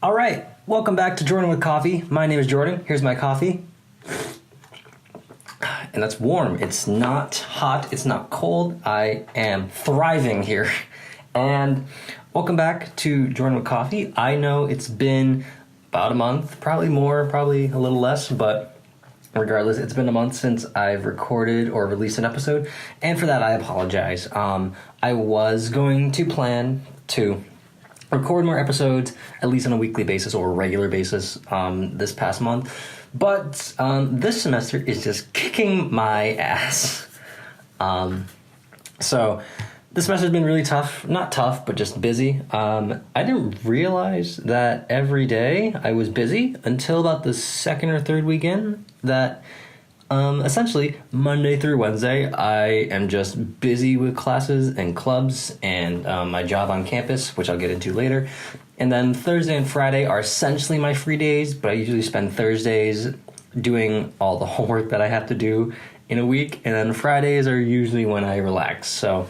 All right, welcome back to Jordan with Coffee. My name is Jordan. Here's my coffee. And that's warm. It's not hot. It's not cold. I am thriving here. And welcome back to Jordan with Coffee. I know it's been about a month, probably more, probably a little less, but regardless, it's been a month since I've recorded or released an episode. And for that, I apologize. I was going to plan to record more episodes, at least on a weekly basis or a regular basis this past month. But this semester is just kicking my ass. So this semester's been really tough. Not tough, but just busy. I didn't realize that every day I was busy until about the second or third weekend that essentially Monday through Wednesday I am just busy with classes and clubs and my job on campus, which I'll get into later. And then Thursday and Friday are essentially my free days, but I usually spend Thursdays doing all the homework that I have to do in a week, and then Fridays are usually when I relax. So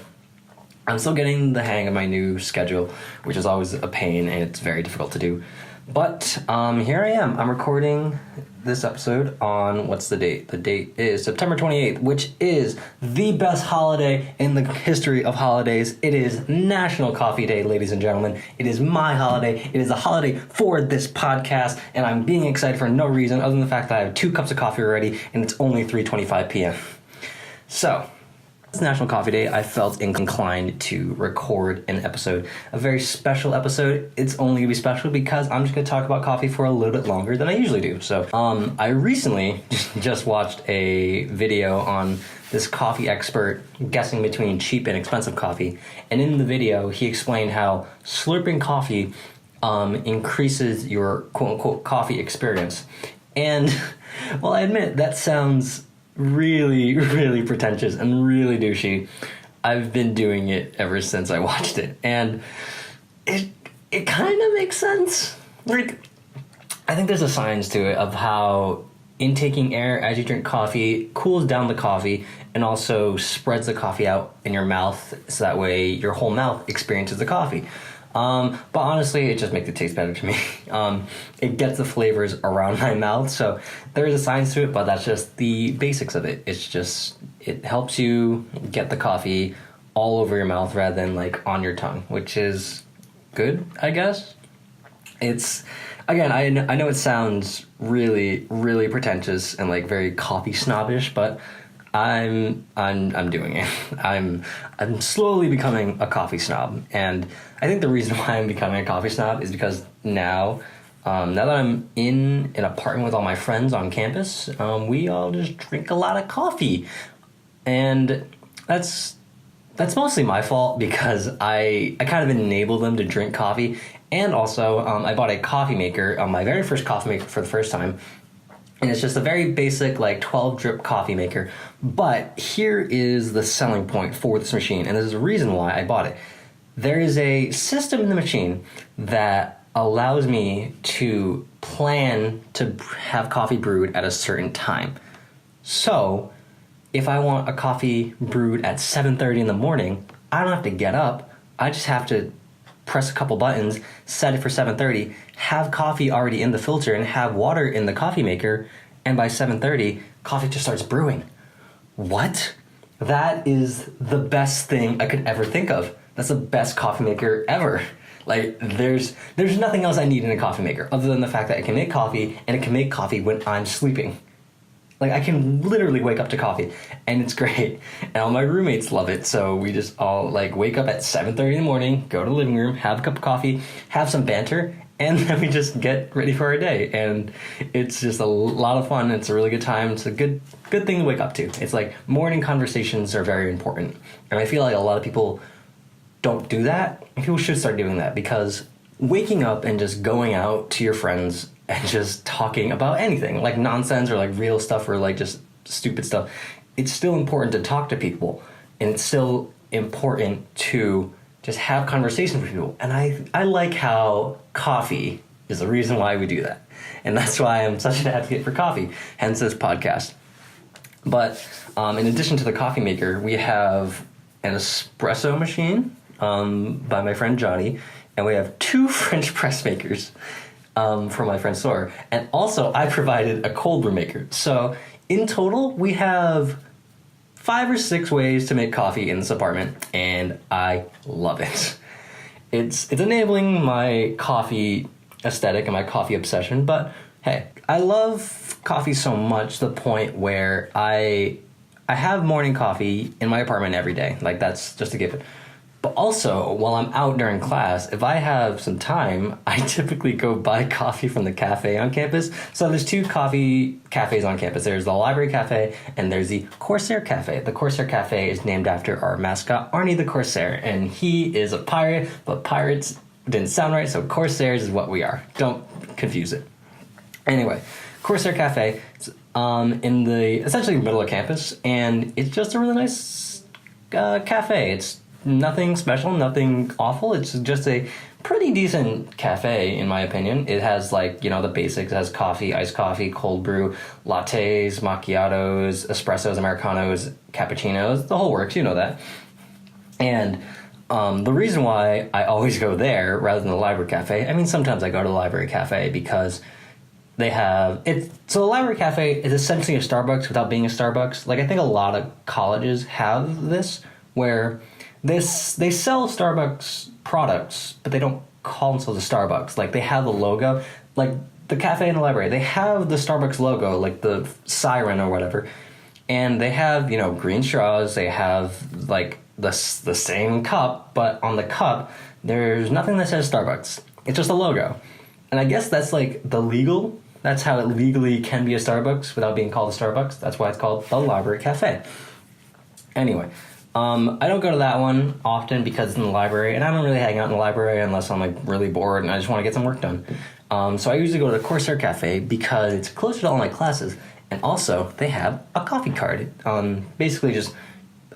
I'm still getting the hang of my new schedule, which is always a pain and it's very difficult to do. But here I am. I'm recording this episode on, what's the date? The date is September 28th, which is the best holiday in the history of holidays. It is National Coffee Day, ladies and gentlemen. It is my holiday. It is a holiday for this podcast, and I'm being excited for no reason other than the fact that I have 2 cups of coffee already, and it's only 3:25 p.m. So, it's National Coffee Day. I felt inclined to record an episode, a very special episode. It's only gonna be special because I'm just gonna talk about coffee for a little bit longer than I usually do. So, I recently just watched a video on this coffee expert guessing between cheap and expensive coffee, and in the video he explained how slurping coffee increases your quote-unquote coffee experience. And well, I admit that sounds really, really pretentious and really douchey. I've been doing it ever since I watched it, and it kind of makes sense. Like, I think there's a science to it of how intaking air as you drink coffee cools down the coffee and also spreads the coffee out in your mouth, so that way your whole mouth experiences the coffee. But honestly, it just makes it taste better to me. It gets the flavors around my mouth, so there is a science to it, but that's just the basics of it. It helps you get the coffee all over your mouth rather than like on your tongue, which is good, I guess. Again, I know it sounds really, really pretentious and like very coffee snobbish, but I'm doing it. I'm slowly becoming a coffee snob, and I think the reason why I'm becoming a coffee snob is because now that I'm in an apartment with all my friends on campus, we all just drink a lot of coffee, and that's mostly my fault because I kind of enable them to drink coffee, and also I bought a coffee maker, my very first coffee maker for the first time. And it's just a very basic, like, 12-drip coffee maker. But here is the selling point for this machine, and there's a reason why I bought it. There is a system in the machine that allows me to plan to have coffee brewed at a certain time. So, if I want a coffee brewed at 7:30 in the morning, I don't have to get up. I just have to press a couple buttons, set it for 7:30, have coffee already in the filter and have water in the coffee maker, and by 7:30, coffee just starts brewing. What? That is the best thing I could ever think of. That's the best coffee maker ever. Like, there's nothing else I need in a coffee maker other than the fact that it can make coffee, and it can make coffee when I'm sleeping. Like, I can literally wake up to coffee, and it's great. And all my roommates love it, so we just all, like, wake up at 7:30 in the morning, go to the living room, have a cup of coffee, have some banter, and then we just get ready for our day. And it's just a lot of fun. It's a really good time. It's a good thing to wake up to. It's like, morning conversations are very important. And I feel like a lot of people don't do that. People should start doing that, because waking up and just going out to your friends and just talking about anything, like nonsense or like real stuff or like just stupid stuff, it's still important to talk to people, and it's still important to just have conversations with people. And I like how coffee is the reason why we do that. And that's why I'm such an advocate for coffee, hence this podcast. But in addition to the coffee maker, we have an espresso machine by my friend Johnny, and we have 2 French press makers. from my friend's store. And also, I provided a cold brew maker. So in total, we have 5 or 6 ways to make coffee in this apartment, and I love it. It's enabling my coffee aesthetic and my coffee obsession, but hey, I love coffee so much to the point where I have morning coffee in my apartment every day. Like, that's just a given. But also, while I'm out during class, if I have some time, I typically go buy coffee from the cafe on campus. So there's 2 coffee cafes on campus. There's the Library Cafe and there's the Corsair Cafe. The Corsair Cafe is named after our mascot, Arnie the Corsair, and he is a pirate, but pirates didn't sound right, so Corsairs is what we are. Don't confuse it. Anyway, Corsair Cafe is in the essentially middle of campus, and it's just a really nice cafe. It's nothing special, nothing awful. It's just a pretty decent cafe, in my opinion. It has, like, you know, the basics. It has coffee, iced coffee, cold brew, lattes, macchiatos, espressos, Americanos, cappuccinos, the whole works, you know that. And the reason why I always go there rather than the Library Cafe, I mean, sometimes I go to the Library Cafe because they have it. So the Library Cafe is essentially a Starbucks without being a Starbucks. Like, I think a lot of colleges have this, where they sell Starbucks products, but they don't call themselves a Starbucks. Like, they have the logo, like the cafe and the library, they have the Starbucks logo, like the siren or whatever, and they have, you know, green straws. They have like the same cup, but on the cup there's nothing that says Starbucks. It's just a logo, and I guess that's like that's how it legally can be a Starbucks without being called a Starbucks. That's why it's called the Library Cafe. Anyway. I don't go to that one often because it's in the library, and I don't really hang out in the library unless I'm, like, really bored and I just want to get some work done. So I usually go to the Corsair Cafe because it's closer to all my classes, and also they have a coffee card. Basically just,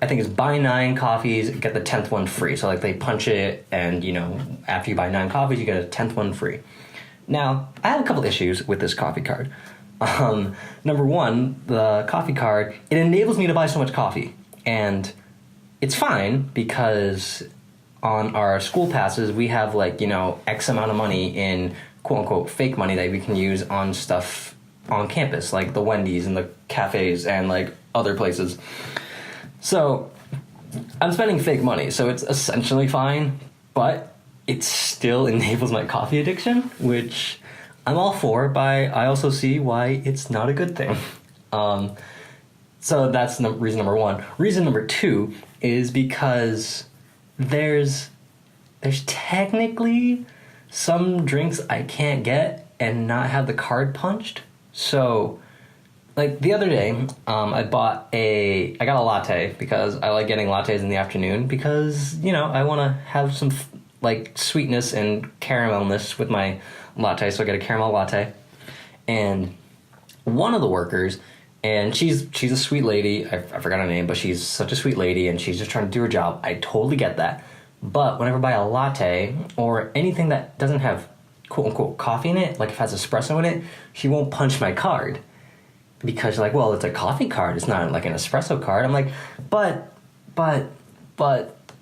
I think it's buy 9 coffees, get the 10th one free. So, like, they punch it, and, you know, after you buy 9 coffees, you get a 10th one free. Now, I have a couple issues with this coffee card. Number one, the coffee card, it enables me to buy so much coffee, and it's fine because on our school passes, we have, like, you know, X amount of money in quote-unquote fake money that we can use on stuff on campus, like the Wendy's and the cafes and, like, other places. So I'm spending fake money, so it's essentially fine, but it still enables my coffee addiction, which I'm all for, but I also see why it's not a good thing. So that's reason number one. Reason number two is because there's technically some drinks I can't get and not have the card punched. So, like, the other day, I got a latte because I like getting lattes in the afternoon because, you know, I want to have some, like, sweetness and caramelness with my latte, so I get a caramel latte. And one of the workers, and she's a sweet lady. I forgot her name, but she's such a sweet lady, and she's just trying to do her job. I totally get that. But whenever I buy a latte or anything that doesn't have quote-unquote coffee in it, like if it has espresso in it, she won't punch my card. Because, like, well, it's a coffee card. It's not like an espresso card. I'm like, but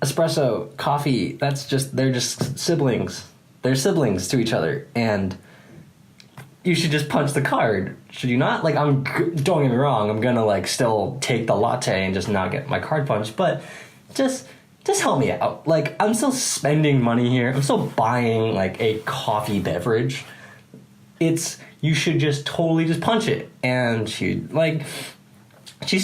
espresso, coffee, they're just siblings. They're siblings to each other. And you should just punch the card, should you not? Like, don't get me wrong, I'm gonna, like, still take the latte and just not get my card punched, but just help me out. Like, I'm still spending money here. I'm still buying, like, a coffee beverage. You should just totally just punch it. And she's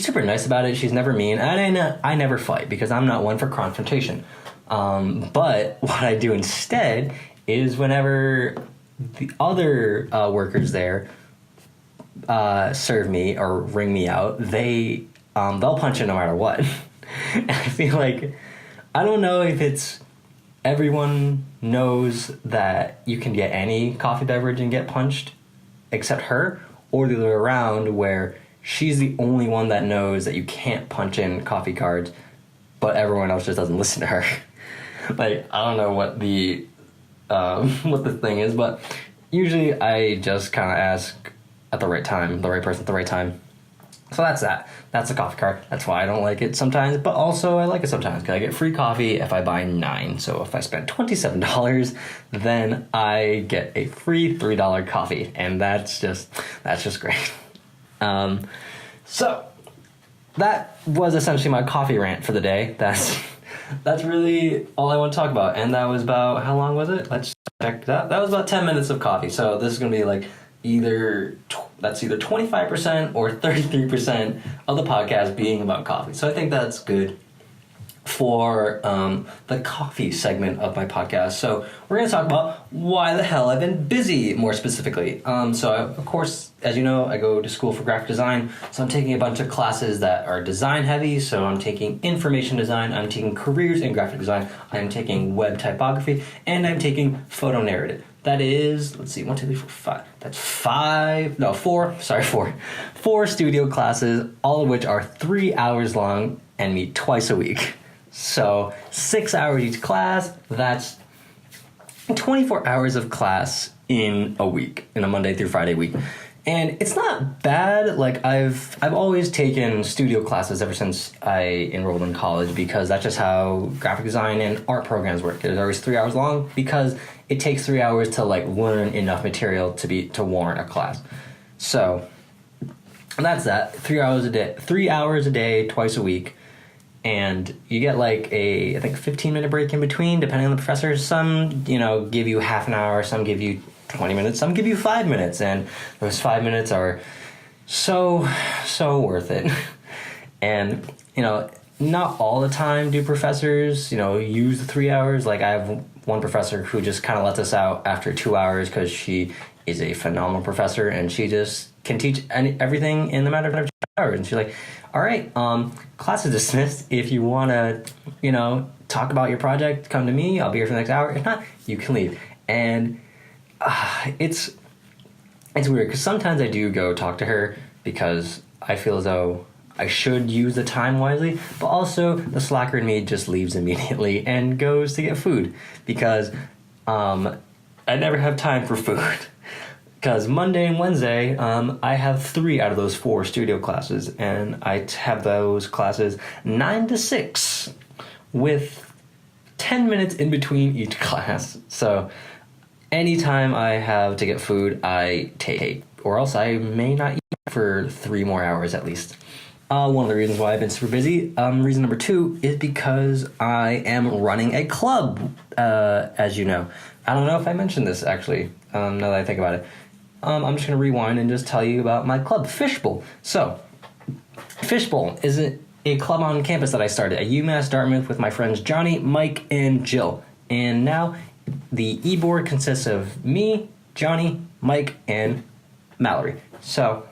super nice about it. She's never mean. And I never fight because I'm not one for confrontation. But what I do instead is whenever the other workers there serve me or ring me out, they'll punch it no matter what. And I feel like, I don't know if it's everyone knows that you can get any coffee beverage and get punched except her, or the other way around where she's the only one that knows that you can't punch in coffee cards, but everyone else just doesn't listen to her. Like, I don't know what the thing is, but usually I just kind of ask at the right time, the right person at the right time. So that's that. That's a coffee cart. That's why I don't like it sometimes, but also I like it sometimes because I get free coffee if I buy 9. So if I spend $27, then I get a free $3 coffee, and that's just great. So that was essentially my coffee rant for the day. That's really all I want to talk about, and that was about, how long was it? Let's check that. That was about 10 minutes of coffee. So this is gonna be like either 25% or 33% of the podcast being about coffee. So I think that's good for the coffee segment of my podcast. So we're going to talk about why the hell I've been busy, more specifically. Of course, as you know, I go to school for graphic design. So I'm taking a bunch of classes that are design heavy. So I'm taking information design, I'm taking careers in graphic design, I'm taking web typography, and I'm taking photo narrative. That is, let's see, 1, 2, 3, 4, 5. That's 4 studio classes, all of which are 3 hours long and meet twice a week. So 6 hours each class, that's 24 hours of class in a week, in a Monday through Friday week. And it's not bad. Like I've always taken studio classes ever since I enrolled in college, because that's just how graphic design and art programs work. They're always 3 hours long because it takes 3 hours to like learn enough material to warrant a class. So that's that. 3 hours a day. 3 hours a day, twice a week. And you get like I think 15-minute break in between, depending on the professor. Some, give you half an hour, some give you 20 minutes, some give you 5 minutes, and those 5 minutes are so worth it. And not all the time do professors use the 3 hours. Like I have one professor who just kind of lets us out after 2 hours because she is a phenomenal professor and she just can teach everything in the matter of 2 hours. And she's like, all right, class is dismissed. If you want to talk about your project, come to me, I'll be here for the next hour. If not, you can leave. And it's weird because sometimes I do go talk to her because I feel as though I should use the time wisely, but also the slacker in me just leaves immediately and goes to get food because I never have time for food. Because Monday and Wednesday, I have 3 out of those 4 studio classes, and I have those classes 9 to 6 with 10 minutes in between each class. So anytime I have to get food, I take, or else I may not eat for 3 more hours at least. One of the reasons why I've been super busy, reason number 2, is because I am running a club, as you know. I don't know if I mentioned this, actually, now that I think about it. I'm just going to rewind and just tell you about my club, Fishbowl. So, Fishbowl is a club on campus that I started at UMass Dartmouth with my friends Johnny, Mike, and Jill. And now the e-board consists of me, Johnny, Mike, and Mallory. So,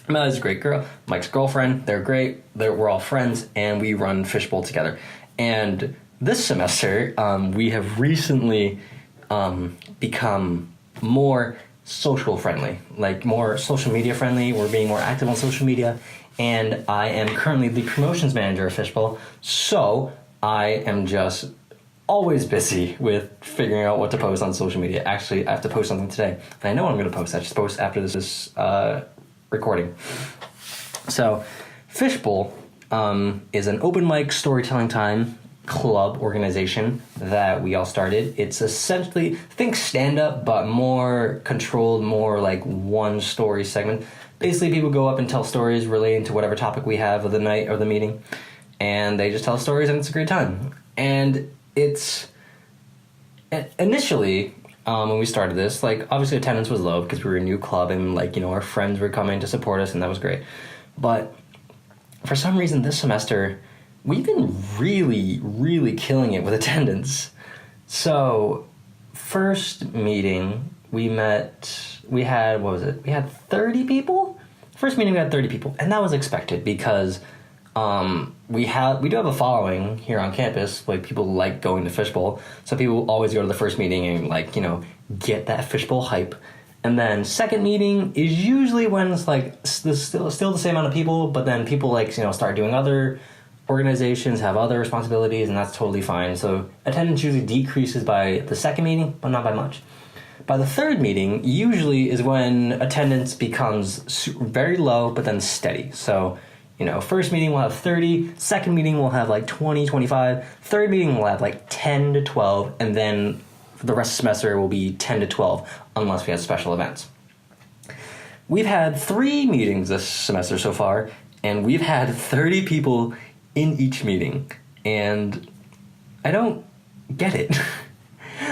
Mallory's a great girl. Mike's girlfriend. They're great. We're all friends, and we run Fishbowl together. And this semester, we have recently become more social friendly, like more social media friendly. We're being more active on social media, and I am currently the promotions manager of Fishbowl, so I am just always busy with figuring out what to post on social media. Actually, I have to post something today, and I know what I'm going to post. I just post after this recording. So Fishbowl is an open mic storytelling time club organization that we all started. It's essentially, think stand-up, but more controlled, more like one story segment. Basically, people go up and tell stories relating to whatever topic we have of the night or the meeting, and they just tell stories, and it's a great time. And it's initially, when we started this, like obviously attendance was low because we were a new club, and like our friends were coming to support us, and that was great. But for some reason this semester, we've been really, really killing it with attendance. So, first meeting, we had 30 people? First meeting, we had 30 people. And that was expected because we do have a following here on campus. Like, people like going to Fishbowl. So people always go to the first meeting and, get that Fishbowl hype. And then second meeting is usually when it's, like, still the same amount of people, but then people, like, start doing other organizations, have other responsibilities, and that's totally fine. So attendance usually decreases by the second meeting, but not by much. by the third meeting usually is when attendance becomes very low, but then steady. So, first meeting we'll have 30, second meeting we'll have like 20, 25, third meeting we'll have like 10 to 12, and then the rest of the semester will be 10 to 12 unless we have special events. We've had 3 meetings this semester so far, and we've had 30 people in each meeting, and I don't get it.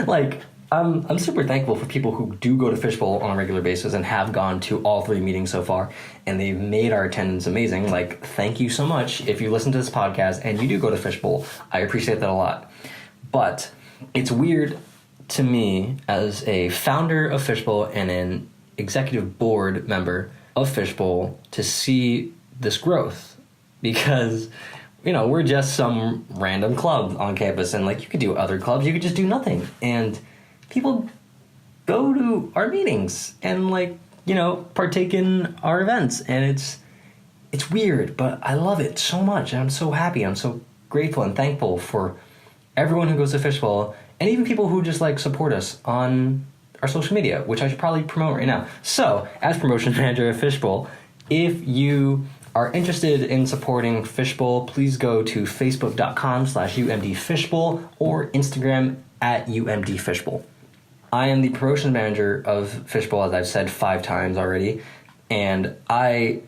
Like, I'm super thankful for people who do go to Fishbowl on a regular basis and have gone to all 3 meetings so far, and they've made our attendance amazing. Like, thank you so much. If you listen to this podcast and you do go to Fishbowl, I appreciate that a lot. But it's weird to me as a founder of Fishbowl and an executive board member of Fishbowl to see this growth, because we're just some random club on campus, and like, you could do other clubs, you could just do nothing, and people go to our meetings and like, partake in our events, and it's weird, but I love it so much, and I'm so happy. I'm so grateful and thankful for everyone who goes to Fishbowl, and even people who just like support us on our social media, which I should probably promote right now. So, as promotion manager of Fishbowl, if you are interested in supporting Fishbowl, please go to facebook.com/UMDFishbowl or Instagram @UMDFishbowl. I am the promotion manager of Fishbowl, as I've said 5 times already, and I'm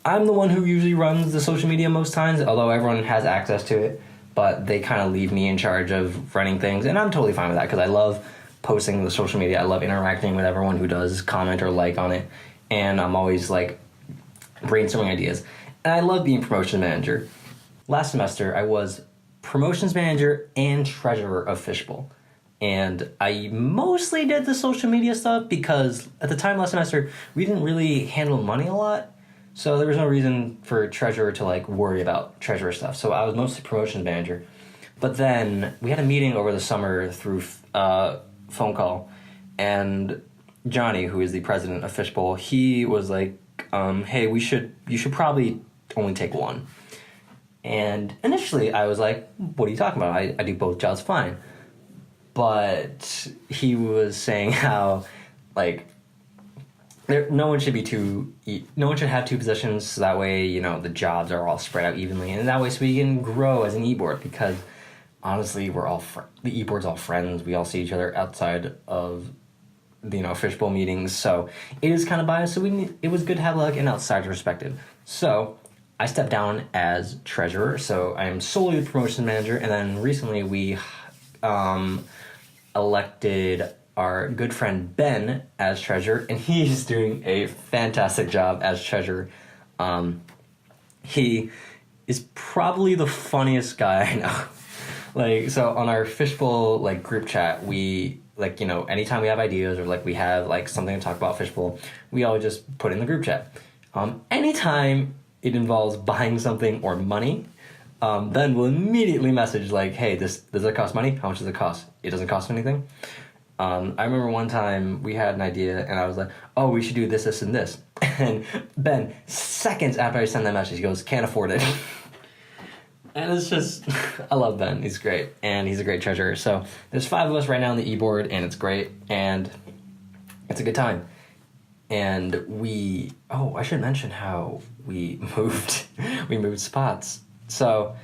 the one who usually runs the social media most times, although everyone has access to it, but they kind of leave me in charge of running things, and I'm totally fine with that because I love posting the social media. I love interacting with everyone who does comment or like on it, and I'm always like brainstorming ideas, and I love being promotion manager. Last semester, I was promotions manager and treasurer of Fishbowl, and I mostly did the social media stuff because at the time last semester, we didn't really handle money a lot, so there was no reason for treasurer to like worry about treasurer stuff, so I was mostly promotions manager. But then we had a meeting over the summer through phone call, and Johnny, who is the president of Fishbowl, he was like, hey, you should probably only take 1. And initially I was like, what are you talking about? I do both jobs fine. But he was saying how, like, no one should have 2 positions, so that way, the jobs are all spread out evenly, and that way so we can grow as an e-board, because honestly, we're all the e-board's all friends. We all see each other outside of Fishbowl meetings, so it is kind of biased, so it was good to have like an outside perspective. So I stepped down as treasurer, so I am solely the promotion manager, and then recently we elected our good friend Ben as treasurer, and he's doing a fantastic job as treasurer. He is probably the funniest guy I know. Like, so on our Fishbowl like group chat, we like, anytime we have ideas or like we have like something to talk about Fishbowl, we all just put in the group chat. Anytime it involves buying something or money, Ben will immediately message like, hey, does it cost money? How much does it cost? It doesn't cost anything. I remember one time we had an idea and I was like, oh, we should do this, this, and this. And Ben, seconds after I send that message, he goes, can't afford it. And it's just, I love Ben. He's great. And he's a great treasurer. So there's 5 of us right now on the e-board, and it's great. And it's a good time. And I should mention how we moved spots. So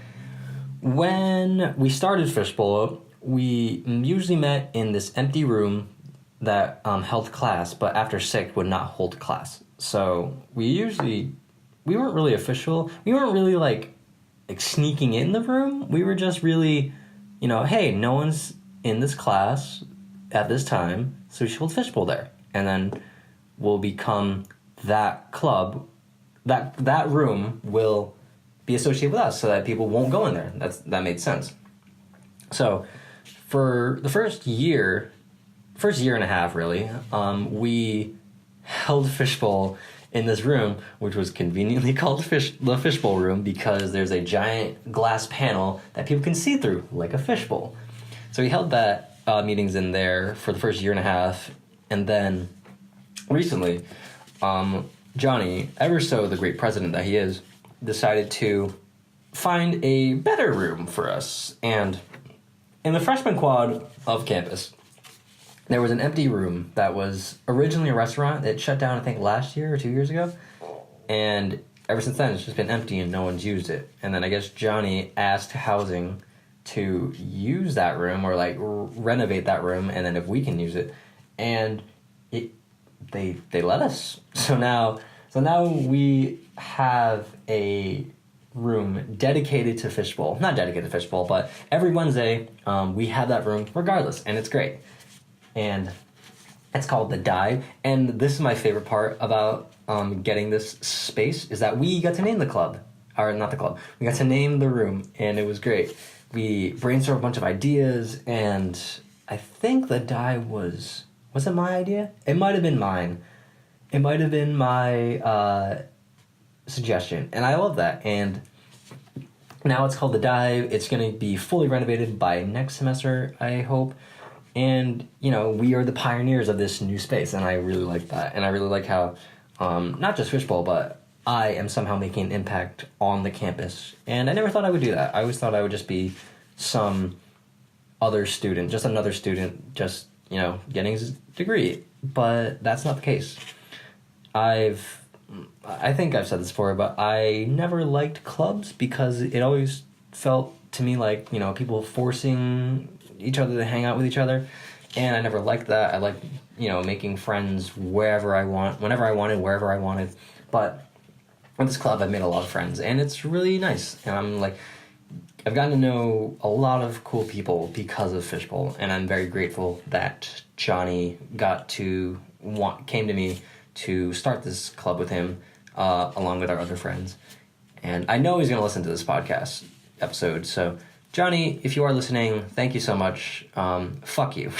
when we started Fishbowl, we usually met in this empty room that held class, but after 6 would not hold class. So we weren't really official. We weren't really like sneaking in the room. We were just really, hey, no one's in this class at this time, so we should hold Fishbowl there. And then we'll become that club. That room will be associated with us so that people won't go in there. That made sense. So for the first year and a half, really, we held Fishbowl in this room, which was conveniently called the Fishbowl room, because there's a giant glass panel that people can see through, like a fishbowl. So we held that meetings in there for the first year and a half, and then recently, Johnny, ever so the great president that he is, decided to find a better room for us. And in the freshman quad of campus, there was an empty room that was originally a restaurant. It shut down, I think, last year or 2 years ago. And ever since then, it's just been empty and no one's used it. And then I guess Johnny asked housing to use that room or like renovate that room, and then if we can use it, and they let us. So now we have a room dedicated to fishbowl. Not dedicated to fishbowl, but every Wednesday we have that room regardless, and it's great. And it's called The Dive. And this is my favorite part about getting this space is that we got to name the club. Or not the club. We got to name the room, and it was great. We brainstormed a bunch of ideas, and I think The Dive was it my idea? It might have been mine. It might have been my suggestion, and I love that. And now it's called The Dive. It's going to be fully renovated by next semester, I hope. And, you know, we are the pioneers of this new space, and I really like that. And I really like how, not just Fishbowl, but I am somehow making an impact on the campus. And I never thought I would do that. I always thought I would just be some other student, just another student, just, you know, getting his degree. But that's not the case. I think I've said this before, but I never liked clubs because it always felt to me like, you know, people forcing each other to hang out with each other, and I never liked that. I liked, you know, making friends wherever I want, whenever I wanted, wherever I wanted. But with this club, I've made a lot of friends, and it's really nice. And I've gotten to know a lot of cool people because of Fishbowl, and I'm very grateful that Johnny came to me to start this club with him, along with our other friends. And I know he's going to listen to this podcast episode, so Johnny, if you are listening, thank you so much. Fuck you.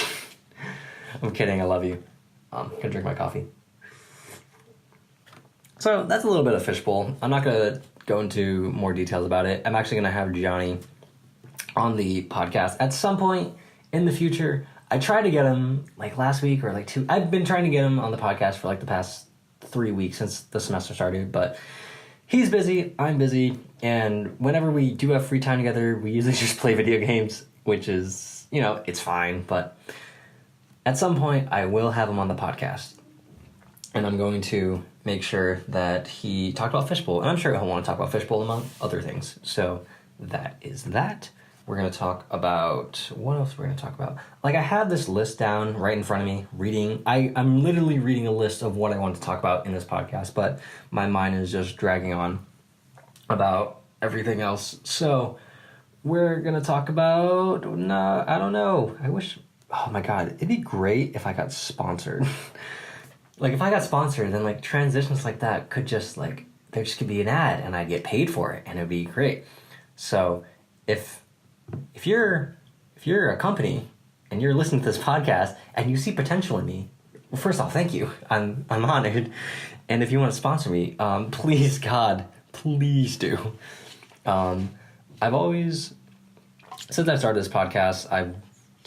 I'm kidding, I love you. Gonna drink my coffee. So that's a little bit of Fishbowl. I'm not gonna go into more details about it. I'm actually gonna have Johnny on the podcast at some point in the future. I tried to get him like last week or like two. I've been trying to get him on the podcast for like the past 3 weeks since the semester started, but he's busy, I'm busy, and whenever we do have free time together, we usually just play video games, which is, you know, it's fine, but at some point, I will have him on the podcast, and I'm going to make sure that he talked about Fishbowl, and I'm sure he'll want to talk about Fishbowl among other things, so that is that. We're going to talk about, what else we're going to talk about? Like, I have this list down right in front of me, reading. I'm literally reading a list of what I want to talk about in this podcast, but my mind is just dragging on about everything else. So, we're going to talk about, I don't know. Oh my God, it'd be great if I got sponsored. Like, if I got sponsored, then, like, transitions like that could just, like, there just could be an ad, and I'd get paid for it, and it'd be great. So, if you're a company and you're listening to this podcast and you see potential in me, well, first off, thank you. I'm honored. And if you want to sponsor me, please, God, please do. I've always, since I started this podcast,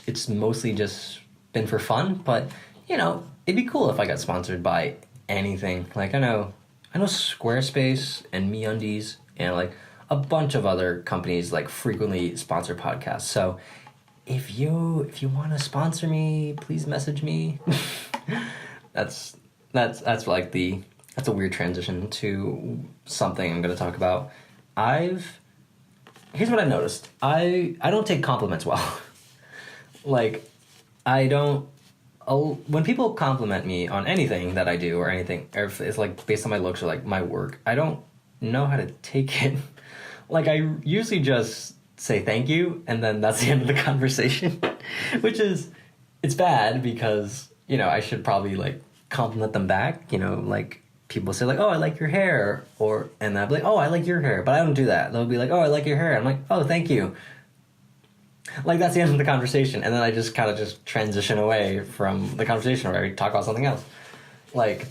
it's mostly just been for fun, but, you know, it'd be cool if I got sponsored by anything. Like, I know Squarespace and MeUndies and, like, a bunch of other companies like frequently sponsor podcasts. So if you want to sponsor me, please message me. that's a weird transition to something I'm going to talk about. Here's what I've noticed. I don't take compliments well. Like, when people compliment me on anything that I do or anything, or if it's like based on my looks or like my work, I don't know how to take it. Like, I usually just say thank you, and then that's the end of the conversation, which is, it's bad because, you know, I should probably, like, compliment them back, you know, like, people say, like, oh, I like your hair, and I'll be like, oh, I like your hair, but I don't do that. They'll be like, oh, I like your hair. I'm like, oh, thank you. Like, that's the end of the conversation, and then I just kind of just transition away from the conversation, or I talk about something else. Like,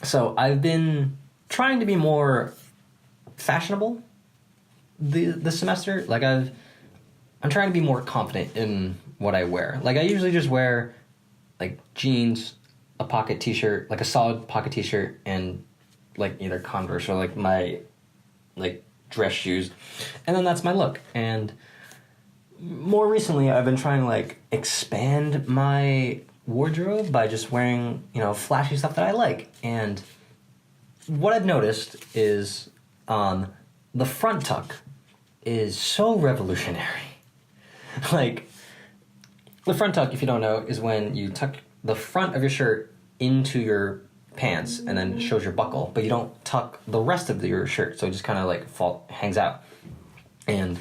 so I've been trying to be more fashionable the semester. Like, I'm trying to be more confident in what I wear. Like, I usually just wear, like, jeans, a pocket t-shirt, like a solid pocket t-shirt, and, like, either Converse or, like, my, like, dress shoes. And then that's my look. And more recently, I've been trying to, like, expand my wardrobe by just wearing, flashy stuff that I like. And what I've noticed is the front tuck is so revolutionary. Like, the front tuck, if you don't know, is when you tuck the front of your shirt into your pants and then it shows your buckle, but you don't tuck the rest of your shirt, so it just kind of like hangs out. And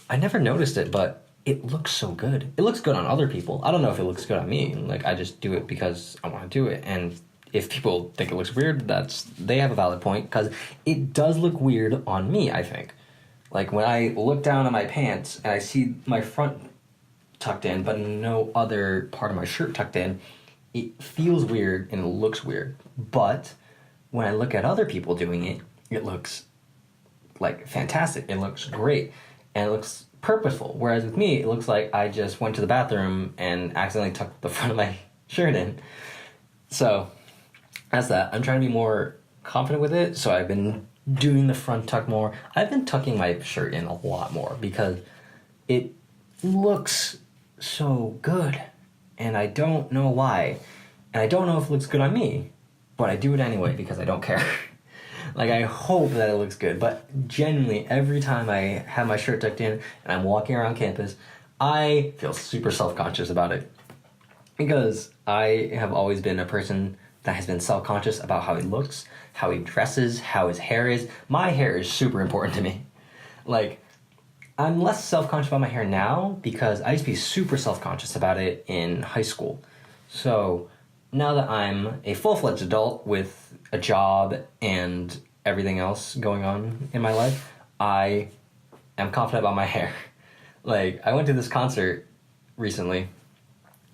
I never noticed it, but it looks so good. It looks good on other people. I don't know if it looks good on me. Like, I just do it because I want to do it. And if people think it looks weird, they have a valid point, because it does look weird on me, I think. Like, when I look down at my pants and I see my front tucked in, but no other part of my shirt tucked in, it feels weird and it looks weird. But when I look at other people doing it, it looks like fantastic. It looks great. And it looks purposeful. Whereas with me, it looks like I just went to the bathroom and accidentally tucked the front of my shirt in. So that's that. I'm trying to be more confident with it. So I've been doing the front tuck more. I've been tucking my shirt in a lot more because it looks so good. And I don't know why. And I don't know if it looks good on me. But I do it anyway because I don't care. Like, I hope that it looks good. But genuinely, every time I have my shirt tucked in and I'm walking around campus, I feel super self-conscious about it. Because I have always been a person that has been self-conscious about how he looks, how he dresses, how his hair is. My hair is super important to me. Like, I'm less self-conscious about my hair now because I used to be super self-conscious about it in high school. So now that I'm a full-fledged adult with a job and everything else going on in my life, I am confident about my hair. Like, I went to this concert recently,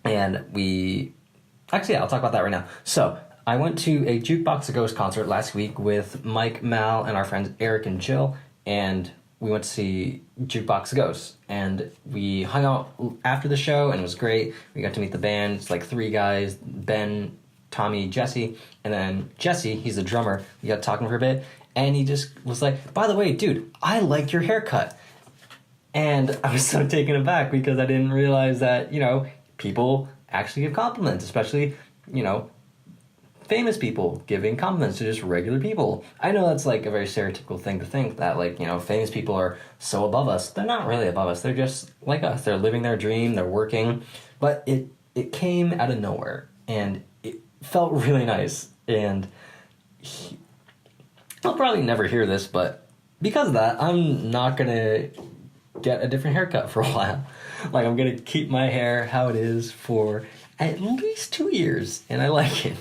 and I'll talk about that right now. So, I went to a Jukebox A Ghost concert last week with Mike, Mal, and our friends Eric and Jill, and we went to see Jukebox A Ghost, and we hung out after the show, and it was great. We got to meet the band. It's like 3 guys, Ben, Tommy, Jesse, and then Jesse, he's the drummer. We got talking for a bit, and he just was like, by the way, dude, I like your haircut. And I was so taken aback because I didn't realize that, people actually give compliments, especially, famous people giving compliments to just regular people. I know that's like a very stereotypical thing to think that, like, famous people are so above us. They're not really above us. They're just like us. They're living their dream. They're working. But it came out of nowhere, and it felt really nice. And I'll probably never hear this, but because of that, I'm not going to get a different haircut for a while. Like, I'm going to keep my hair how it is for at least 2 years, and I like it.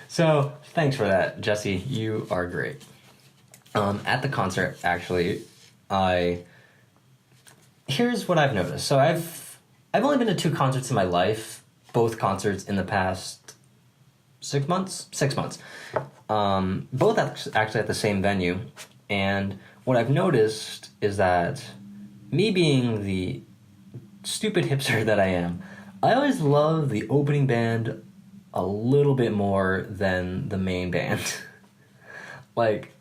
So, thanks for that, Jesse. You are great. At the concert, actually, here's what I've noticed. So, I've only been to 2 concerts in my life, both concerts in the past 6 months. 6 months. Both actually at the same venue. And what I've noticed is that me being the stupid hipster that I am, I always love the opening band a little bit more than the main band. Like,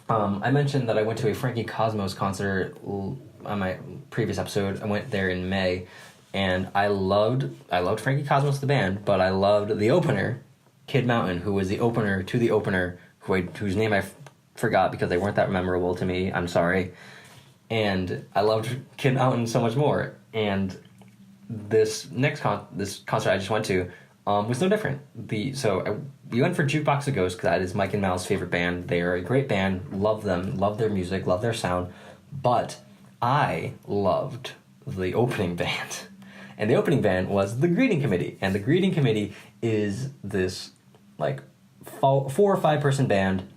I mentioned that I went to a Frankie Cosmos concert on my previous episode. I went there in May, and I loved Frankie Cosmos, the band, but I loved the opener, Kid Mountain, who was the opener to the opener, whose name I forgot because they weren't that memorable to me. I'm sorry. And I loved Kid Mountain so much more. And this concert I just went to was no different. We went for Jukebox A Ghost because that is Mike and Mal's favorite band. They are a great band. Love them. Love their music. Love their sound. But I loved the opening band. And the opening band was the Greeting Committee. And the Greeting Committee is this, like, 4 or 5 person band.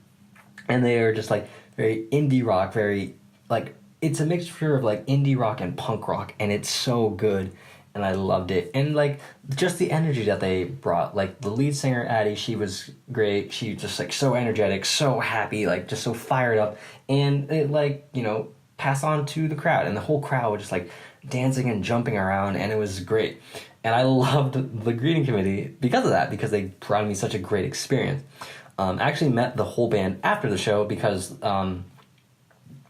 And they are just, like, very indie rock, very, like, it's a mixture of, like, indie rock and punk rock. And it's so good. And I loved it. And, like, just the energy that they brought. Like, the lead singer, Addie, she was great. She was just, like, so energetic, so happy, like, just so fired up. And it, like, passed on to the crowd. And the whole crowd was just, like, dancing and jumping around. And it was great. And I loved the Greeting Committee because of that, because they provided me such a great experience. I actually met the whole band after the show because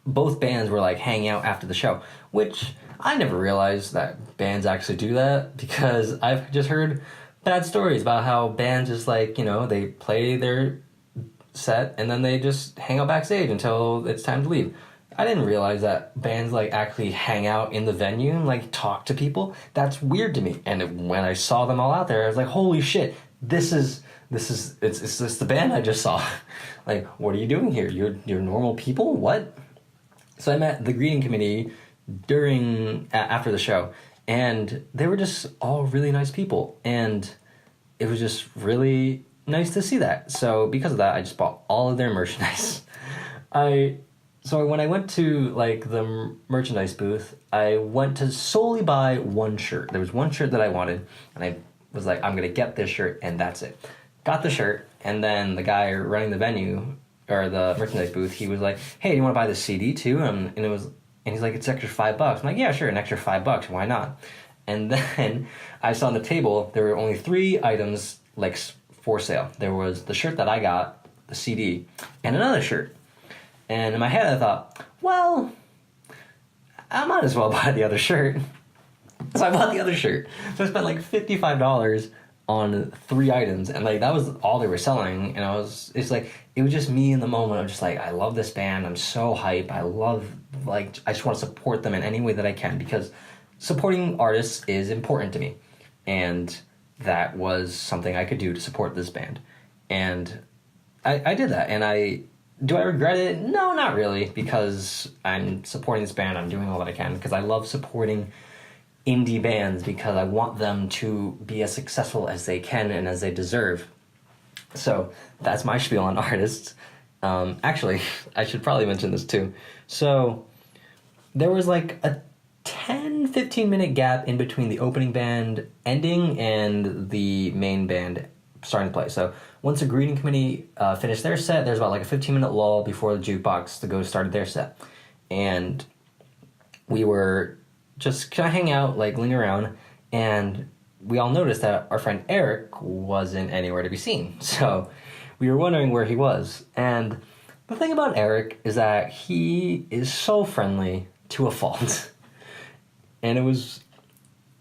both bands were, like, hanging out after the show, which I never realized that bands actually do that, because I've just heard bad stories about how bands just like, they play their set and then they just hang out backstage until it's time to leave. I didn't realize that bands like actually hang out in the venue and like talk to people. That's weird to me. And when I saw them all out there, I was like, holy shit, it's the band I just saw. Like, what are you doing here? You're normal people? What? So I met the greeting committee after the show, and they were just all really nice people, and it was just really nice to see that. So because of that, I just bought all of their merchandise. So when I went to like the merchandise booth, I went to solely buy one shirt. There was one shirt that I wanted, and I was like, I'm gonna get this shirt, and that's it. Got the shirt, and then the guy running the venue or the merchandise booth, he was like, "Hey, do you want to buy the CD too?" And he's like, "It's extra $5." I'm like, "Yeah, sure, an extra $5. Why not?" And then I saw on the table there were only 3 items like for sale. There was the shirt that I got, the CD, and another shirt. And in my head, I thought, well, I might as well buy the other shirt. So I bought the other shirt. So I spent like $55 on 3 items, and like that was all they were selling. And it was just me in the moment. I'm just like, I love this band. I'm so hype. I just want to support them in any way that I can, because supporting artists is important to me. And that was something I could do to support this band. And I did that. And do I regret it? No, not really, because I'm supporting this band. I'm doing all that I can because I love supporting indie bands, because I want them to be as successful as they can and as they deserve. So that's my spiel on artists. Actually, I should probably mention this too. So there was like a 10-15 minute gap in between the opening band ending and the main band starting to play. So once the greeting committee finished their set, there's about like a 15-minute lull before the jukebox to go started their set. And we were just kind of hang out, like linger around, and we all noticed that our friend Eric wasn't anywhere to be seen. So we were wondering where he was. And the thing about Eric is that he is so friendly to a fault. And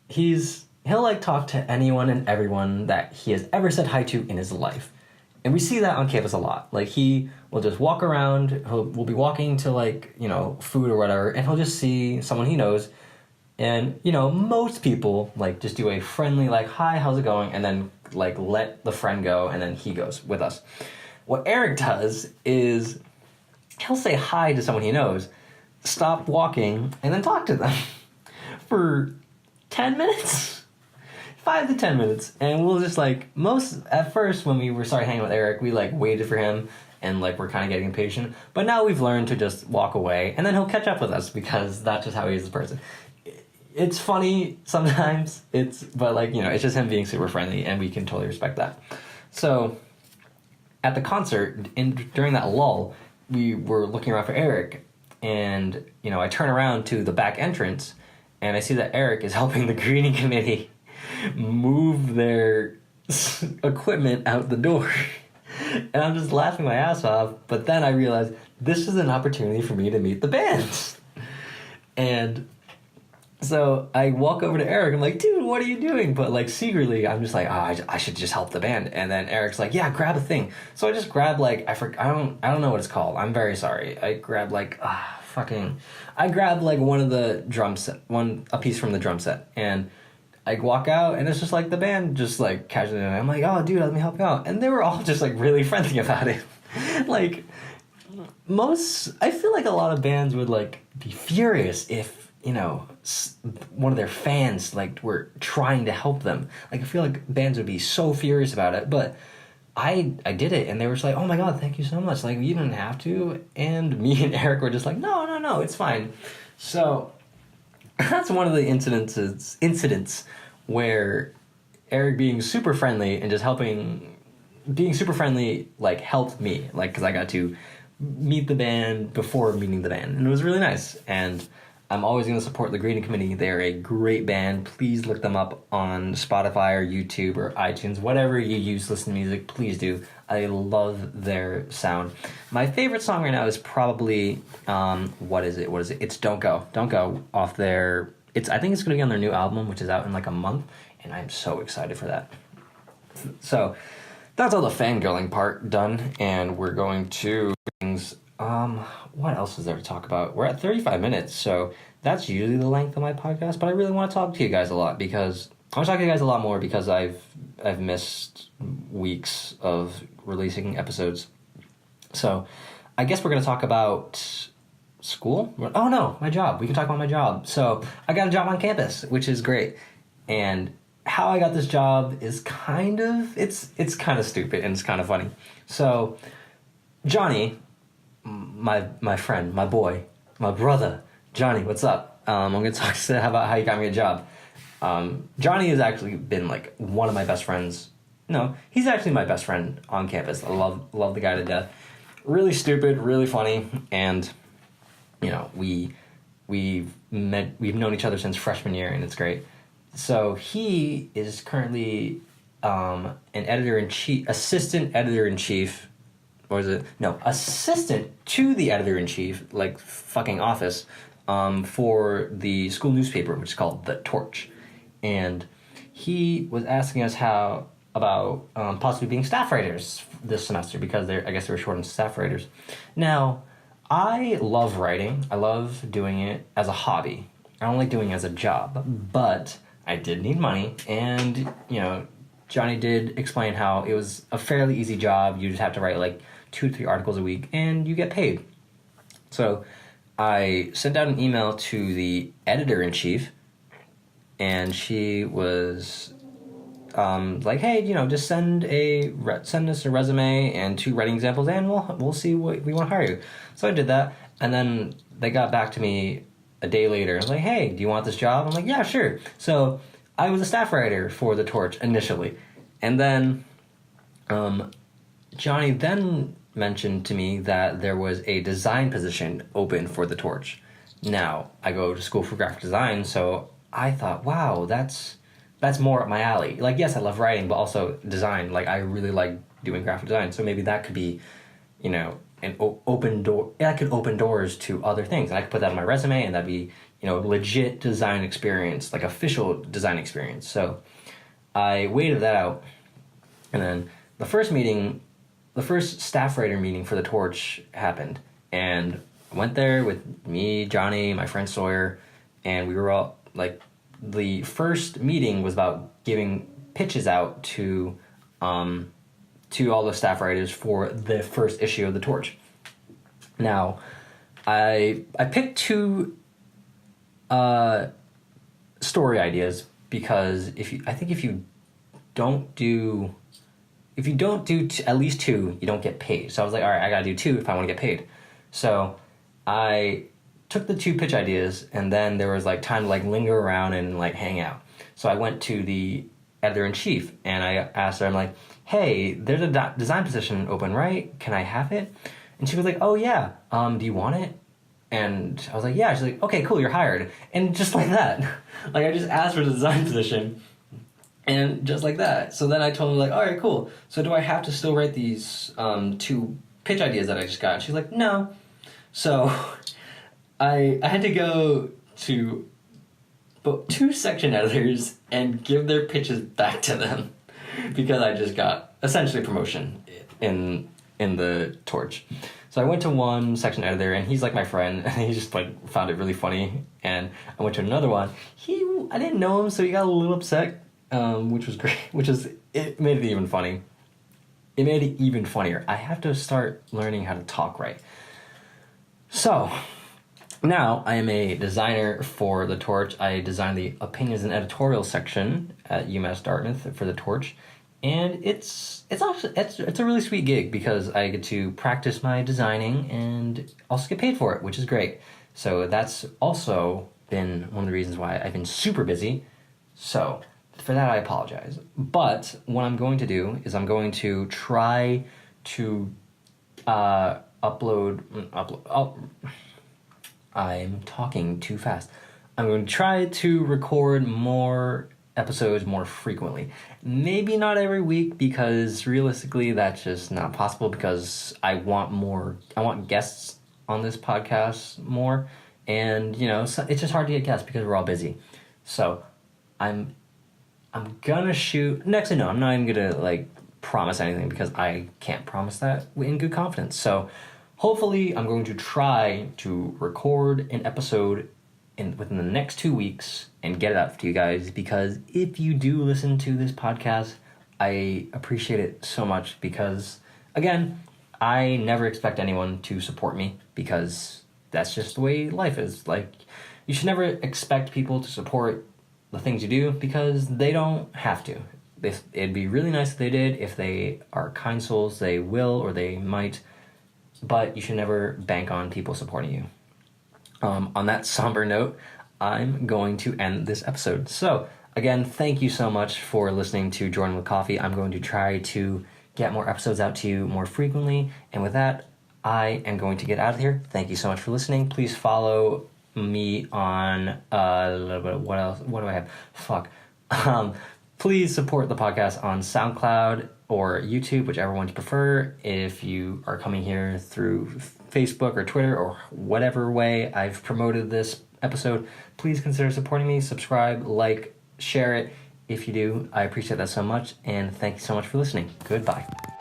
he'll like talk to anyone and everyone that he has ever said hi to in his life. And we see that on campus a lot. Like, he will just walk around, we'll be walking to like, food or whatever, and he'll just see someone he knows. And, most people like just do a friendly like, "Hi, how's it going?" and then like let the friend go, and then he goes with us. What Eric does is he'll say hi to someone he knows, stop walking, and then talk to them for 10 minutes. 5 to 10 minutes. And we'll just like, at first when we started hanging with Eric, we like waited for him and like we're kind of getting impatient. But now we've learned to just walk away, and then he'll catch up with us because that's just how he is as a person. It's funny sometimes, but like, it's just him being super friendly, and we can totally respect that. So at the concert, during that lull, we were looking around for Eric, and I turn around to the back entrance, and I see that Eric is helping the greeting committee move their equipment out the door. And I'm just laughing my ass off, but then I realized this is an opportunity for me to meet the band. And so I walk over to Eric. I'm like, "Dude, what are you doing?" But like secretly, I'm just like, I should just help the band. And then Eric's like, "Yeah, grab a thing." So I just grab like, I don't know what it's called. I'm very sorry. I grab like, I grab like one of the drum set, a piece from the drum set, and I walk out, and it's just like the band just like casually. And I'm like, "Oh, dude, let me help you out." And they were all just like really friendly about it. Like I feel like a lot of bands would like be furious if one of their fans like were trying to help them. Like, I feel like bands would be so furious about it, but I did it, and they were just like, "Oh my god, thank you so much, like, you didn't have to." And me and Eric were just like, no, it's fine. So that's one of the incidents where Eric being super friendly and just being super friendly like helped me, like, because I got to meet the band before meeting the band, and it was really nice. And I'm always going to support the greeting committee. They're a great band. Please look them up on Spotify or YouTube or iTunes, whatever you use to listen to music. Please do. I love their sound. My favorite song right now is probably what is it? It's "Don't Go." "Don't Go" off their. I think it's going to be on their new album, which is out in like a month, and I'm so excited for that. So that's all the fangirling part done, and we're going to things. What else is there to talk about? We're at 35 minutes, so that's usually the length of my podcast. But I really want to talk to you guys a lot because I want to talk to you guys a lot more because I've missed weeks of releasing episodes. So I guess we're going to talk about school. Oh no, my job. We can talk about my job. So I got a job on campus, which is great, and how I got this job is kind of it's kind of stupid and it's kind of funny. So Johnny, my friend, my boy, my brother, Johnny, what's up? I'm gonna talk about how you got me a job. Johnny has actually been like one of my best friends. No, he's actually my best friend on campus. I love the guy to death. Really stupid, really funny, and you know we've known each other since freshman year, and it's great. So he is currently an assistant editor-in-chief, or is it? No, assistant to the editor-in-chief, like fucking office, for the school newspaper, which is called The Torch. And he was asking us about possibly being staff writers this semester because I guess they were short on staff writers. Now, I love writing. I love doing it as a hobby. I don't like doing it as a job, but I did need money, and you know, Johnny did explain how it was a fairly easy job. You just have to write like 2 to 3 articles a week, and you get paid. So I sent out an email to the editor-in-chief, and she was like, "Hey, you know, just send us a resume and 2 writing examples, and we'll see what we want to hire you." So I did that, and then they got back to me a day later. I was like, "Hey, do you want this job?" I'm like, "Yeah, sure." So I was a staff writer for The Torch initially, and then Johnny then mentioned to me that there was a design position open for The Torch. Now, I go to school for graphic design, so I thought, wow, that's more up my alley. Like, yes, I love writing, but also design. Like, I really like doing graphic design, so maybe that could be, you know, an open door. That could open doors to other things. And I could put that on my resume, and that'd be, you know, legit design experience, like official design experience. So I waited that out, and then the first staff writer meeting for The Torch happened, and I went there with me, Johnny, my friend Sawyer, and we were all like, the first meeting was about giving pitches out to all the staff writers for the first issue of The Torch. Now, I picked 2 story ideas because if you don't do at least 2, you don't get paid. So I was like, all right, I gotta do 2 if I want to get paid. So I took the 2 pitch ideas, and then there was like time to like linger around and like hang out. So I went to the editor-in-chief and I asked her, I'm like, "Hey, there's a design position open, right? Can I have it?" And she was like, "Oh yeah, do you want it?" And I was like, "Yeah." She's like, "Okay, cool, you're hired." And just like that, like I just asked for the design position, and just like that. So then I told her like, "All right, cool. So do I have to still write these 2 pitch ideas that I just got?" And she's like, "No." So I had to go to 2 section editors and give their pitches back to them because I just got essentially promotion in The Torch. So I went to one section editor, and he's like my friend, and he just like found it really funny. And I went to another one. I didn't know him, so he got a little upset, which was great. It made it even funny. It made it even funnier. I have to start learning how to talk right. So now I am a designer for The Torch. I designed the opinions and editorial section at UMass Dartmouth for The Torch, and it's a really sweet gig because I get to practice my designing and also get paid for it, which is great. So that's also been one of the reasons why I've been super busy. So for that, I apologize. But what I'm going to do is I'm going to try to upload. I'm talking too fast. I'm going to try to record more episodes more frequently. Maybe not every week, because realistically that's just not possible, because I want guests on this podcast more, and you know, so it's just hard to get guests because we're all busy. So I'm I'm gonna shoot. Actually, no, I'm not even gonna like promise anything because I can't promise that in good confidence. So hopefully, I'm going to try to record an episode within the next 2 weeks and get it out to you guys, because if you do listen to this podcast, I appreciate it so much, because again, I never expect anyone to support me, because that's just the way life is. Like, you should never expect people to support the things you do, because they don't have to. It'd be really nice if they did. If they are kind souls, they will, or they might, but you should never bank on people supporting you. On that somber note, I'm going to end this episode. So, again, thank you so much for listening to Jordan with Coffee. I'm going to try to get more episodes out to you more frequently. And with that, I am going to get out of here. Thank you so much for listening. Please follow me on, what else? What do I have? Fuck. Please support the podcast on SoundCloud or YouTube, whichever one you prefer. If you are coming here through Facebook or Twitter or whatever way I've promoted this episode, please consider supporting me. Subscribe, like, share it. If you do, I appreciate that so much, and thank you so much for listening. Goodbye.